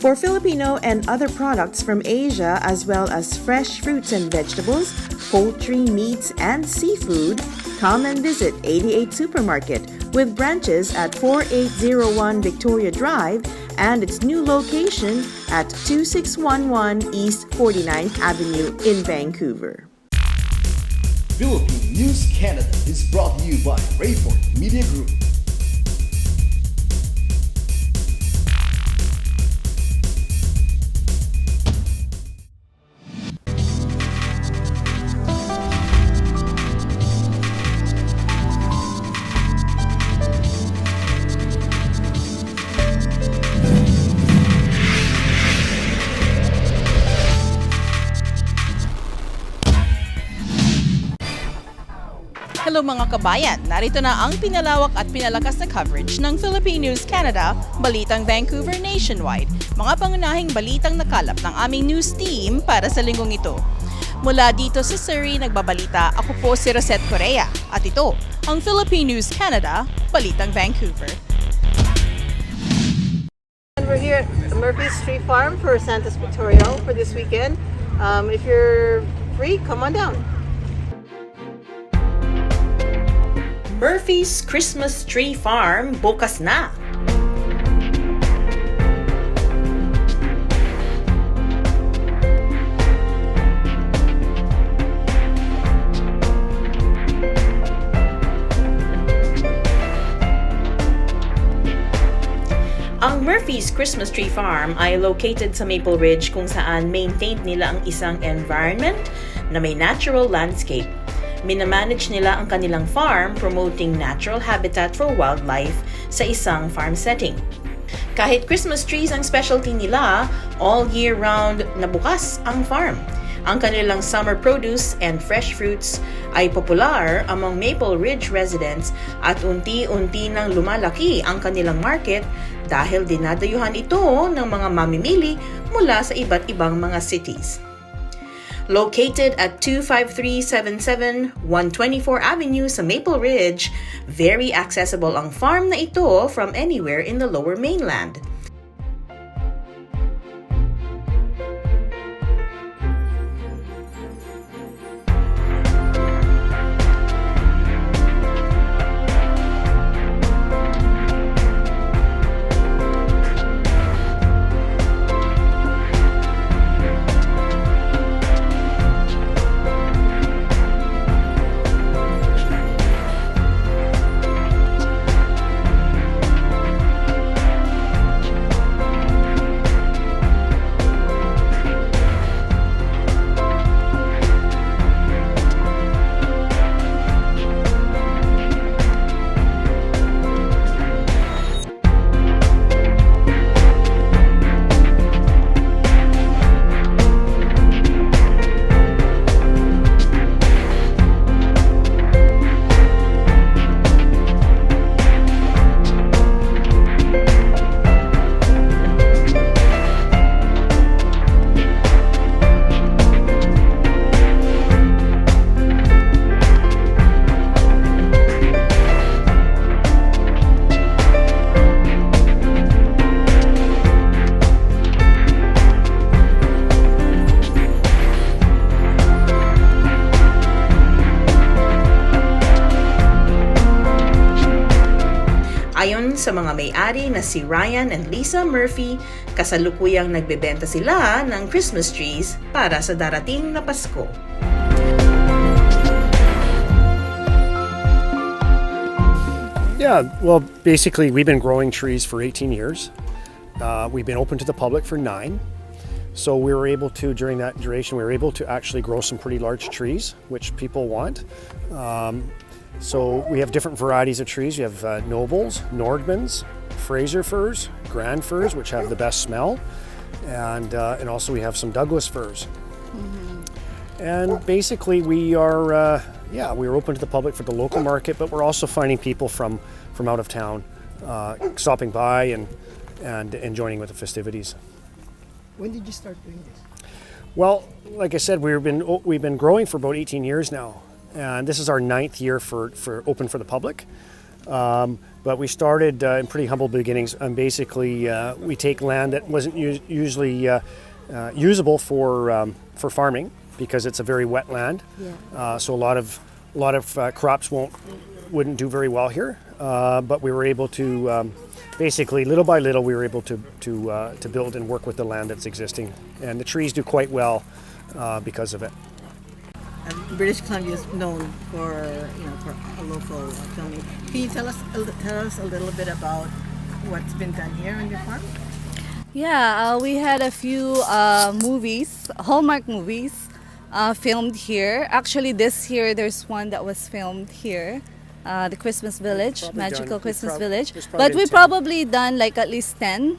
For Filipino and other products from Asia, as well as fresh fruits and vegetables, poultry, meats, and seafood, come and visit 88 Supermarket with branches at 4801 Victoria Drive and its new location at 2611 East 49th Avenue in Vancouver. Philippine News Canada is brought to you by Rayford Media Group. Hello mga kabayan, narito na ang pinalawak at pinalakas na coverage ng Philippine News Canada, Balitang Vancouver Nationwide. Mga pangunahing balitang nakalap ng aming news team para sa linggong ito. Mula dito sa Surrey, nagbabalita, ako po si Rosette Correa at ito ang Philippine News Canada, Balitang Vancouver. And we're here at Murphy's Tree Farm for Santa's Pictorial for this weekend. If you're free, come on down. Murphy's Christmas Tree Farm bukas na. Ang Murphy's Christmas Tree Farm ay located sa Maple Ridge kung saan maintained nila ang isang environment na may natural landscape. Minamanage nila ang kanilang farm promoting natural habitat for wildlife sa isang farm setting. Kahit Christmas trees ang specialty nila, all year round na bukas ang farm. Ang kanilang summer produce and fresh fruits ay popular among Maple Ridge residents at unti-unti nang lumalaki ang kanilang market dahil dinadayuhan ito ng mga mamimili mula sa iba't ibang mga cities. Located at 25377 124 Avenue sa Maple Ridge, very accessible ang farm na ito from anywhere in the Lower Mainland. Ayon sa mga may-ari na si Ryan and Lisa Murphy, kasalukuyang nagbebenta sila ng Christmas trees para sa darating na Pasko. Yeah, well, basically we've been growing trees for 18 years. We've been open to the public for 9. So we were able to, during that duration, we were able to actually grow some pretty large trees, which people want. So we have different varieties of trees. You have Nobles, Nordmans, Fraser firs, Grand firs, which have the best smell, and also we have some Douglas firs. And basically we are, we're open to the public for the local market, but we're also finding people from out of town stopping by and joining with the festivities. When did you start doing this? Well, like I said, we've been growing for about 18 years now, and this is our 9th year for open for the public. but we started in pretty humble beginnings. And basically, we take land that wasn't usually usable for farming because it's a very wet land. So a lot of crops wouldn't do very well here. But we were able to basically, little by little, we were able to build and work with the land that's existing, and the trees do quite well because of it. British Columbia is known for for a local filming. Can you tell us a little bit about what's been done here on your farm? Yeah, we had a few movies, Hallmark movies, filmed here. Actually, this year there's one that was filmed here, the Christmas Village, Magical Christmas Village. But we've probably done like at least 10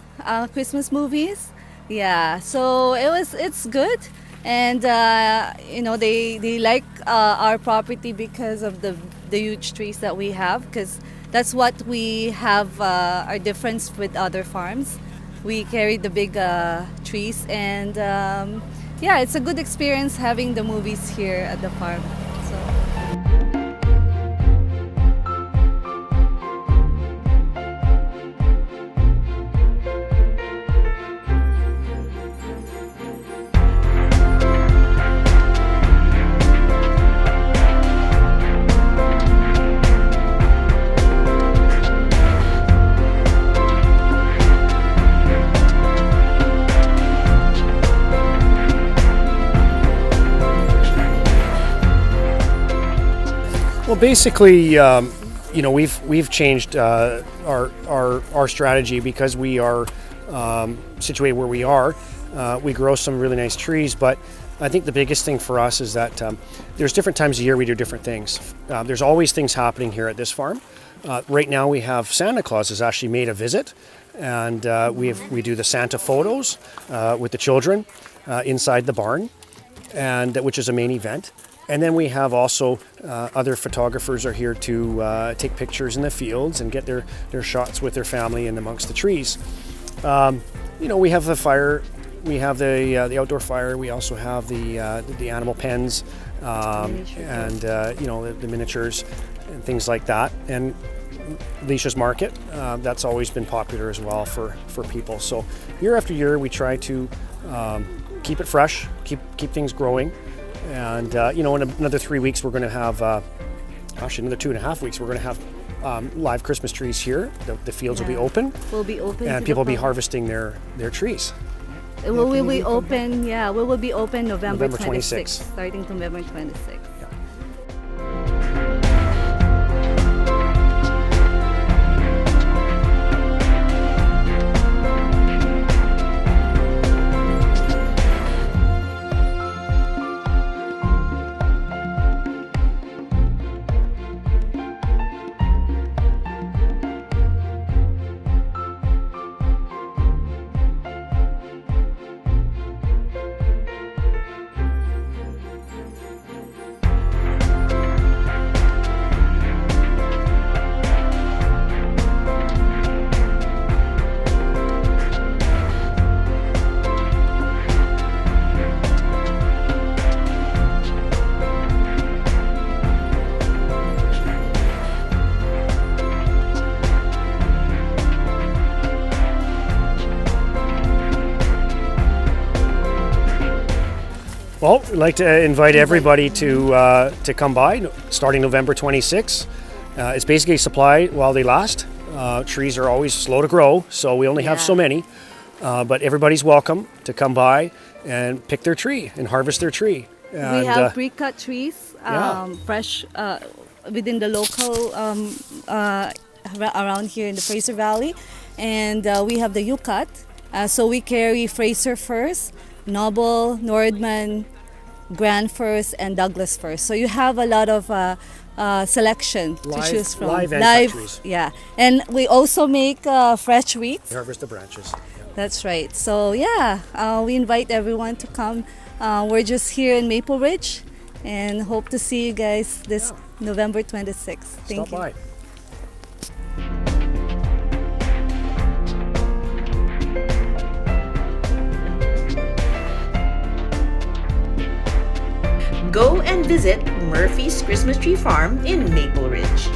Christmas movies. Yeah, so it's good. And they like our property because of the huge trees that we have, because that's what we have our difference with other farms. We carry the big trees, and it's a good experience having the movies here at the farm. So. Well, basically, we've changed our strategy because we are situated where we are. We grow some really nice trees, but I think the biggest thing for us is that there's different times of year we do different things. There's always things happening here at this farm. Right now, we have Santa Claus has actually made a visit, and we do the Santa photos with the children inside the barn, and which is a main event. And then we have also other photographers are here to take pictures in the fields and get their shots with their family and amongst the trees. We have the fire, we have the outdoor fire. We also have the animal pens and the miniatures and things like that. And Leisha's Market, that's always been popular as well for people. So year after year, we try to keep it fresh, keep things growing. And in another 3 weeks, we're going to have, another 2.5 weeks, we're going to have live Christmas trees here. The fields will be open. Will be open. And people will be harvesting their trees. We will be open. Yeah, we will be open November 26th, 26th. starting November 26th. Well, we'd like to invite everybody to come by starting November 26th. It's basically supply while they last. Trees are always slow to grow, so we only have so many. But everybody's welcome to come by and pick their tree and harvest their tree. And, we have pre-cut trees, fresh within the local around here in the Fraser Valley. And we have the U-cut. So we carry Fraser firs, Noble, Nordman, Grand firs, and Douglas firs. So you have a lot of selection to choose from. Live and cut trees. Yeah. And we also make fresh wheat. Harvest the branches. Yeah. That's right. So we invite everyone to come. We're just here in Maple Ridge and hope to see you guys this November 26th. Thank you. Stop by. Go and visit Murphy's Christmas Tree Farm in Maple Ridge.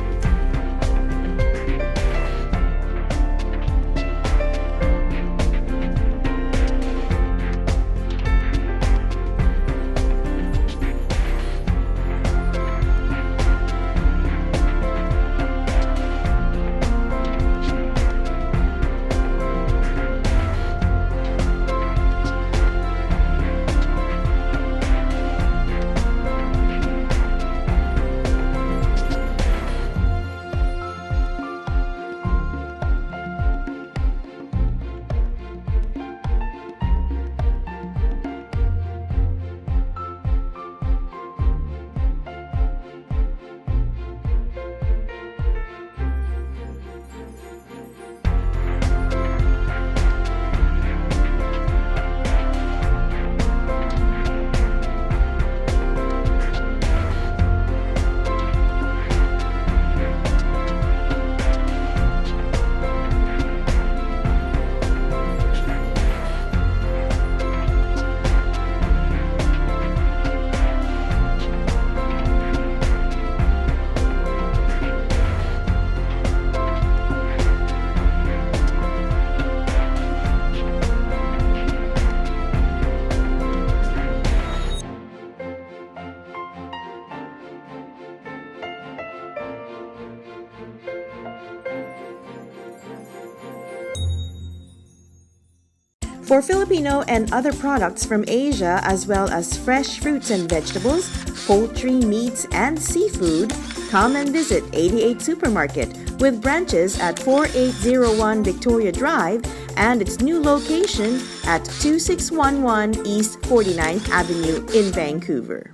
For Filipino and other products from Asia, as well as fresh fruits and vegetables, poultry, meats, and seafood, come and visit 88 Supermarket with branches at 4801 Victoria Drive and its new location at 2611 East 49th Avenue in Vancouver.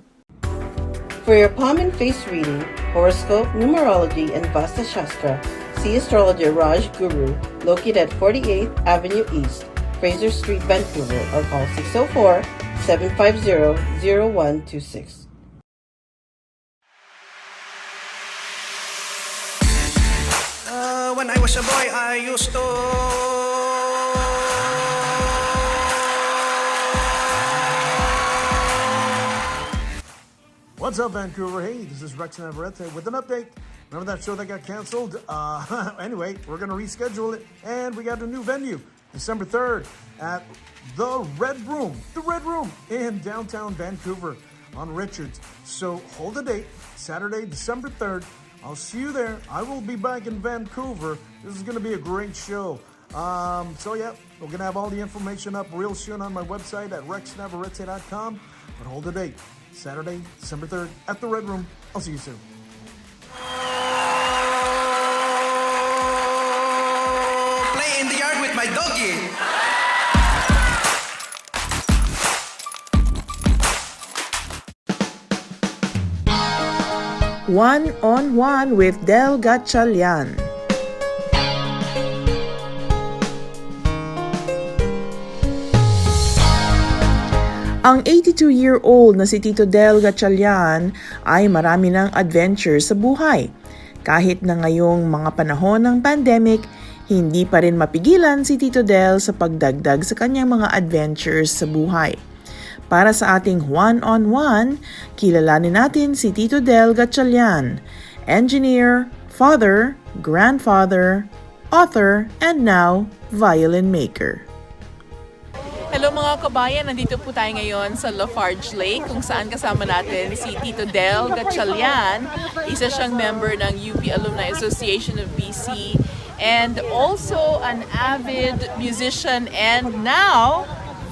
For your palm and face reading, horoscope, numerology, and Vasta Shastra, see astrologer Raj Guru, located at 48th Avenue East, Fraser Street, Vancouver, or call 604-750-0126. When I was a boy, I used to... What's up, Vancouver? Hey, this is Rex Navarrete with an update. Remember that show that got canceled? Anyway, we're going to reschedule it, and we got a new venue, December 3rd at the Red Room in downtown Vancouver on Richards. So hold the date, Saturday, December 3rd. I'll see you there. I will be back in Vancouver. This is going to be a great show. So yeah, we're going to have all the information up real soon on my website at rexnavarrete.com. But hold the date, Saturday, December 3rd at the Red Room. I'll see you soon. Play in the yard with my doggy. One-on-one with Del Gatchalian. Ang 82-year-old na si Tito Del Gatchalian ay marami ng adventure sa buhay. Kahit na ngayong mga panahon ng pandemic, hindi pa rin mapigilan si Tito Del sa pagdagdag sa kanyang mga adventures sa buhay. Para sa ating one-on-one, kilalanin natin si Tito Del Gatchalian, engineer, father, grandfather, author, and now violin maker. Hello mga kabayan, nandito po tayo ngayon sa Lafarge Lake kung saan kasama natin si Tito Del Gatchalian. Isa siyang member ng UP Alumni Association of BC and also an avid musician and now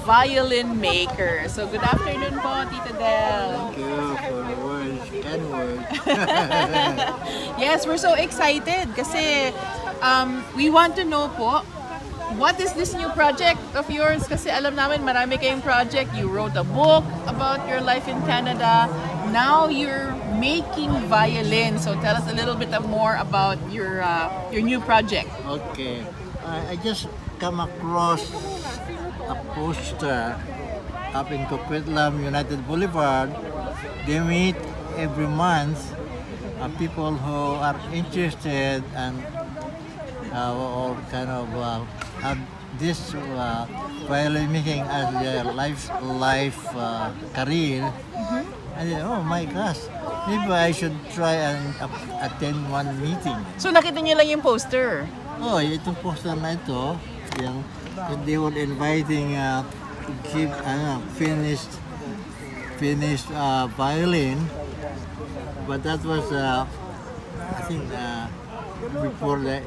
violin maker. So good afternoon po, Tito Del. Thank you for the words and words. Yes, we're so excited kasi we want to know po, what is this new project of yours? Kasi alam namin marami kayong project. You wrote a book about your life in Canada. Now you're making violin. So tell us a little bit more about your new project. Okay. I just come across a poster up in Coquitlam United Boulevard. They meet every month people who are interested and or kind of have this violin making as their life career. And then, oh my gosh, maybe I should try and attend one meeting. So nakita niyo lang yung poster? Oh, itong poster na ito, yung they were inviting to give finished violin, but that was I think before the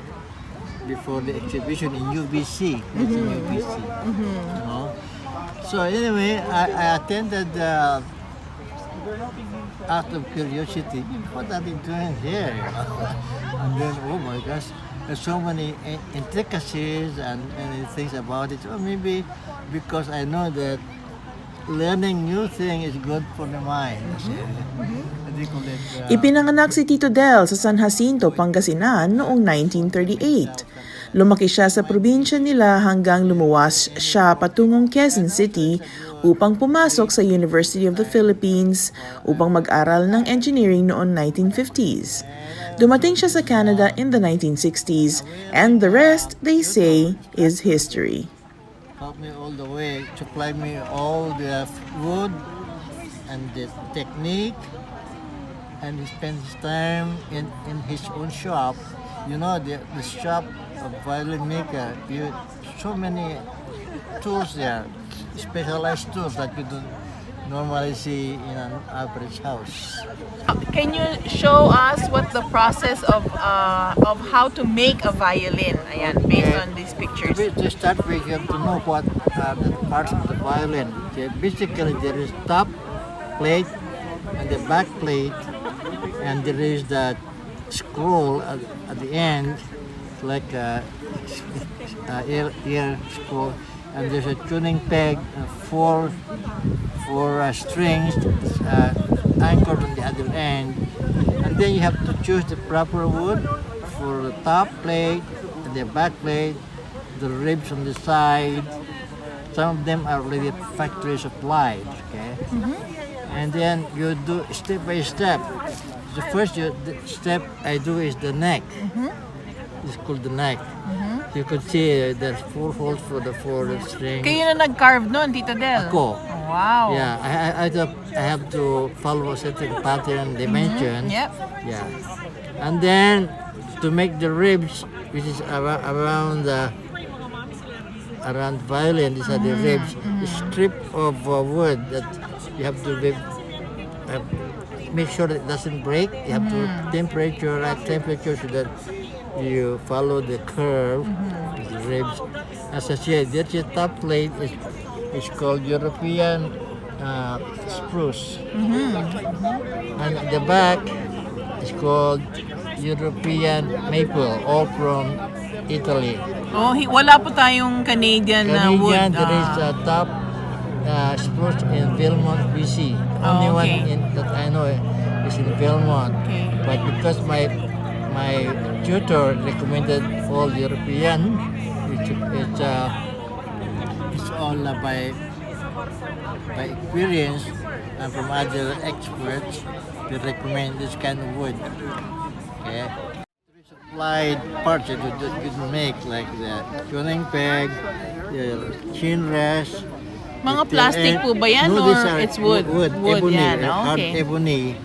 exhibition in UBC. It's in UBC. You know? So anyway, I attended out of curiosity. What are they doing here? And then, oh my gosh, there's so many intricacies and many things about it. So maybe because I know that learning new things is good for the mind. Ipinanganak si Tito Del sa San Jacinto, Pangasinan noong 1938. Lumaki siya sa probinsya nila hanggang lumuwas siya patungong Quezon City upang pumasok sa University of the Philippines upang mag-aral ng engineering noong 1950s. Dumating siya sa Canada in the 1960s, and the rest, they say, is history. Helped me all the way, supply me all the wood and the technique, and he spent his time in his own shop. You know, the shop of violin maker, so many tools there, specialized tools that you normally see in an average house. Can you show us what the process of how to make a violin? Ayan, based on these pictures. To start with, you have to know what are the parts of the violin. Okay, basically, there is top plate and the back plate, and there is the scroll at the end, like a ear scroll, and there's a tuning peg, four strings anchored on the other end, and then you have to choose the proper wood for the top plate and the back plate, the ribs on the side. Some of them are already factory supplied, okay? And then you do step by step. The first step I do is the neck. It's called the neck. You could see there's 4 holes for the 4 strings. Kayo na nag-carve nun, Tito Del? Ako. Wow. Yeah, I have to follow a certain pattern dimension. Yep. Yeah. And then to make the ribs, which is around violin, these are the ribs. A strip of wood that you have to make sure that it doesn't break. You have to temperature so that you follow the curve of the ribs. As I said, that's your top plate is called European spruce. And the back is called European maple, all from Italy. Oh, wala po tayong Canadian na wood. There is a top spruce in Vermont, BC. Only one that I know is in Vermont. Okay. But because my tutor recommended all European, it's all by experience and from other experts, they recommend this kind of wood. Okay. Supplied parts that you can make, like the tuning peg, the chin rest. Mga plastic po ba yan, no, or it's wood? Wood, ebony, yan. hard Okay. ebony.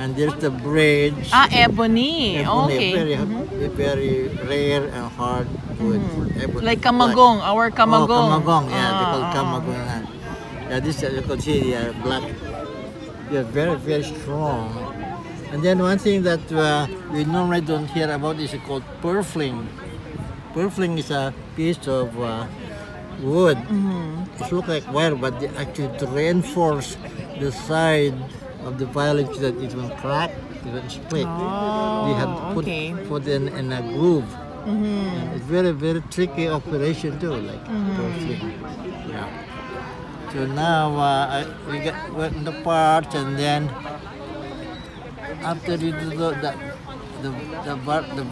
And there's the bridge. Ebony. Okay. Very rare and hard wood. Ebony. Like kamagong, our kamagong. Oh, kamagong, yeah, they call kamagong. Yeah, this you can see they are black. They are very, very strong. And then one thing that we normally don't hear about is called purfling. Purfling is a piece of wood. It looks like wire, but they actually to reinforce the side of the violin so that it will crack, it will split. They have to put in a groove. And it's very, very tricky operation too, like purfling. Yeah. So now we got the parts, and then after you do the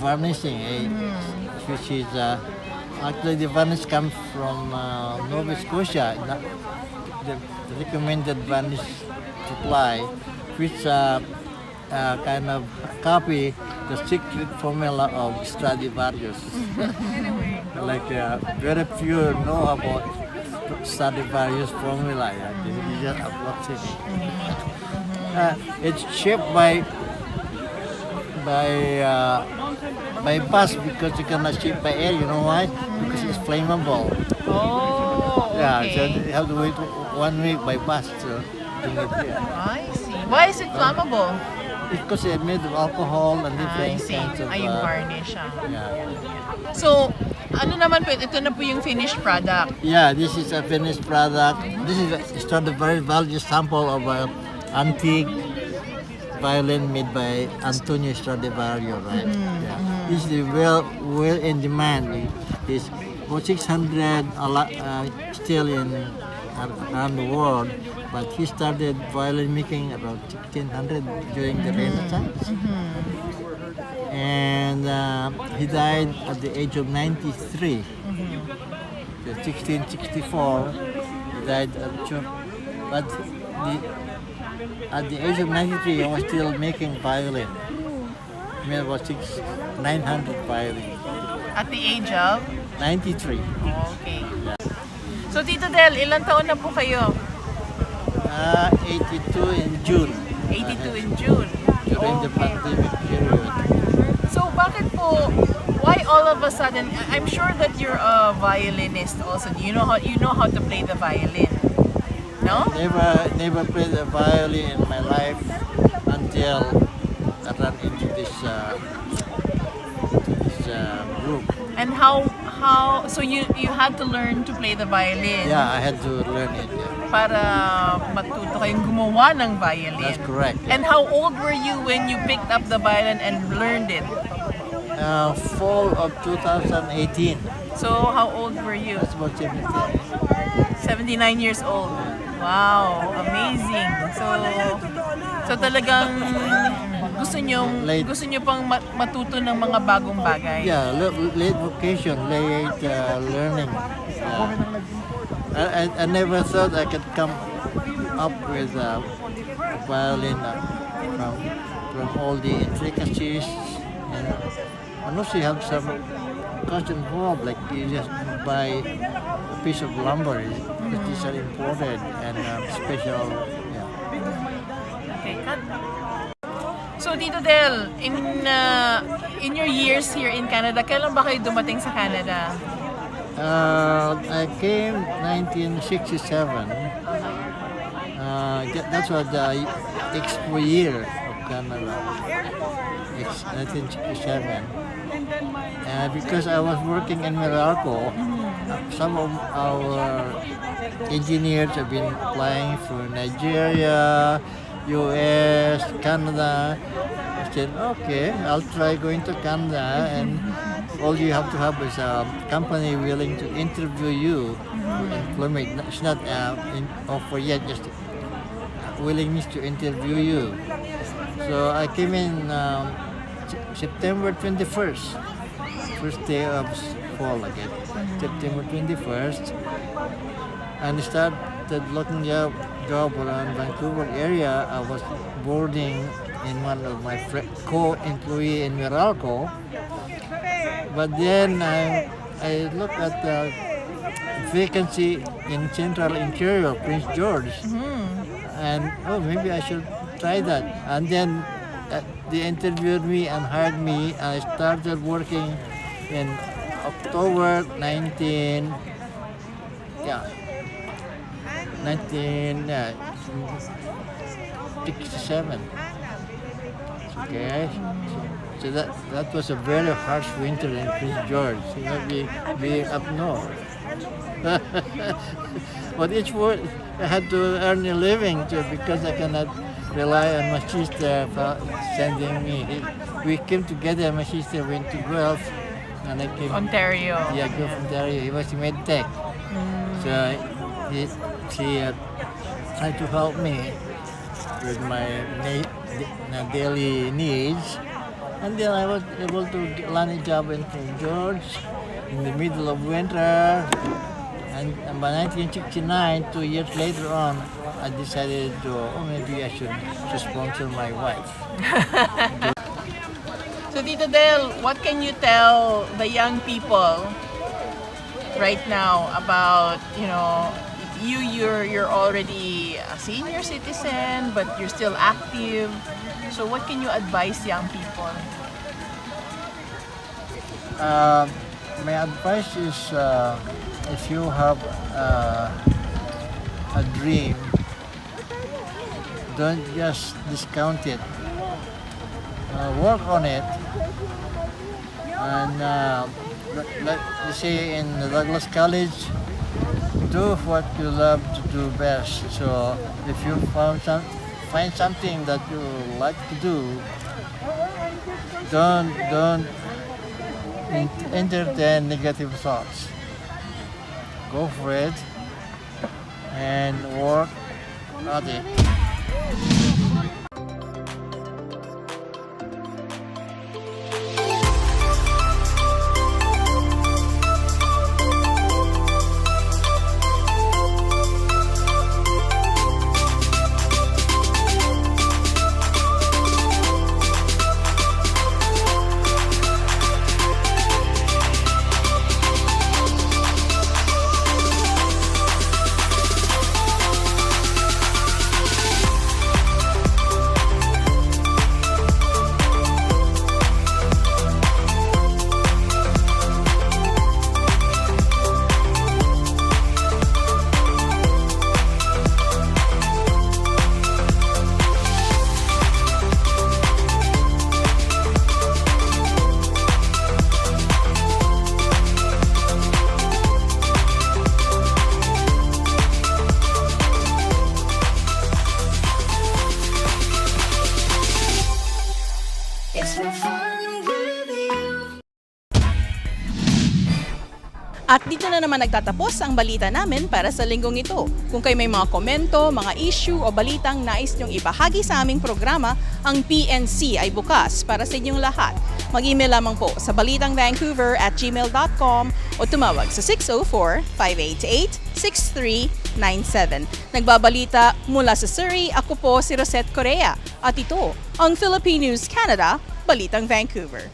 varnishing, which is actually the varnish comes from Nova Scotia, the recommended varnish supply, which kind of copy the secret formula of Stradivarius. Like very few know about Stradivarius formula. Yeah. This is just approximate. It's shaped by bus because you cannot shape by air. You know why? Because it's flammable. Oh, okay. Yeah, so you have to wait 1 week by bus to bring it here. I see. Why is it flammable? Because it's made of alcohol and different I see. kinds of... Yung varnish siya. Yeah. So, ano naman po, ito na po yung finished product. Yeah, this is a finished product. This is a Stradivarius value sample of an antique violin made by Antonio Stradivario, right? This is well in demand. It's about 600 still around the world, but he started violin making about 1600 during the Renaissance. And he died at the age of 93. So 1664, he died but at the age of 93, he was still making violin. I mean, about 900 violin. At the age of? 93. Okay. So, Tito Del, ilang taon na po kayo? 82 in June. 82 in June. During the pandemic period. So, bakit po, why all of a sudden, I'm sure that you're a violinist also. You know how to play the violin. No? Never played the violin in my life until I ran into this group. And so you had to learn to play the violin Yeah, I had to learn it. Yeah. para matuto kayong gumawa ng violin. That's correct. Yeah. And how old were you when you picked up the violin and learned it? Fall of 2018. So how old were you? That's about 17. 79 years old. Wow, amazing. So talagang gusto nyo pang matuto ng mga bagong bagay. Yeah, late vocation, late learning. I never thought I could come up with a violin from all the intricacies. And also you have some cost involved, like you just buy a piece of lumber, which is imported and special. Yeah. Okay, cut. So Tito Del, in your years here in Canada, kailan ba kayo dumating sa Canada? I came 1967. That was the Expo year of Canada, 1967. Because I was working in Meralco, some of our engineers have been applying for Nigeria, US, Canada. I said, okay, I'll try going to Canada, and all you have to have is a company willing to interview you for employment. It's not offer yet, just willingness to interview you. So I came in September 21st, first day of fall again, September 21st, and started looking job around Vancouver area. I was boarding in one of my co-employee in Meralco, but then I looked at the vacancy in Central Interior, Prince George, and maybe I should try that. And then they interviewed me and hired me, and I started working in October 1967. Okay, so that was a very harsh winter in Prince George. You know, being up north. But each word I had to earn a living too, because I cannot rely on my sister for sending me. We came together. My sister went to Guelph, and I came Ontario. Yeah, Guelph, Ontario. He was in medtech, so she tried to help me with my daily needs, and then I was able to land a job in St. George in the middle of winter. And by 1969, 2 years later on, I decided maybe I should sponsor my wife. So Tito Del, what can you tell the young people right now about, you're already a senior citizen, but you're still active. So what can you advise young people? My advice is, if you have a dream, don't just discount it. Work on it, and like you say in Douglas College, do what you love to do best. So if you find something that you like to do, don't entertain negative thoughts. Go for it and work at it. At dito na naman nagtatapos ang balita namin para sa linggong ito. Kung kayo may mga komento, mga issue o balitang nais nyong ibahagi sa aming programa, ang PNC ay bukas para sa inyong lahat. Mag-email lamang po sa balitangvancouver@gmail.com o tumawag sa 604-588-6397. Nagbabalita mula sa Surrey, ako po si Rosette Correa. At ito, ang Philippine News Canada, Balitang Vancouver.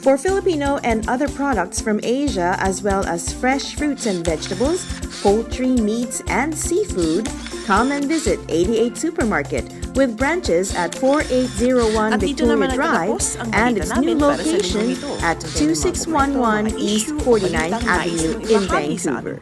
For Filipino and other products from Asia, as well as fresh fruits and vegetables, poultry, meats, and seafood, come and visit 88 Supermarket with branches at 4801 Victoria Drive and its new location at 2611 East 49th Avenue in Vancouver.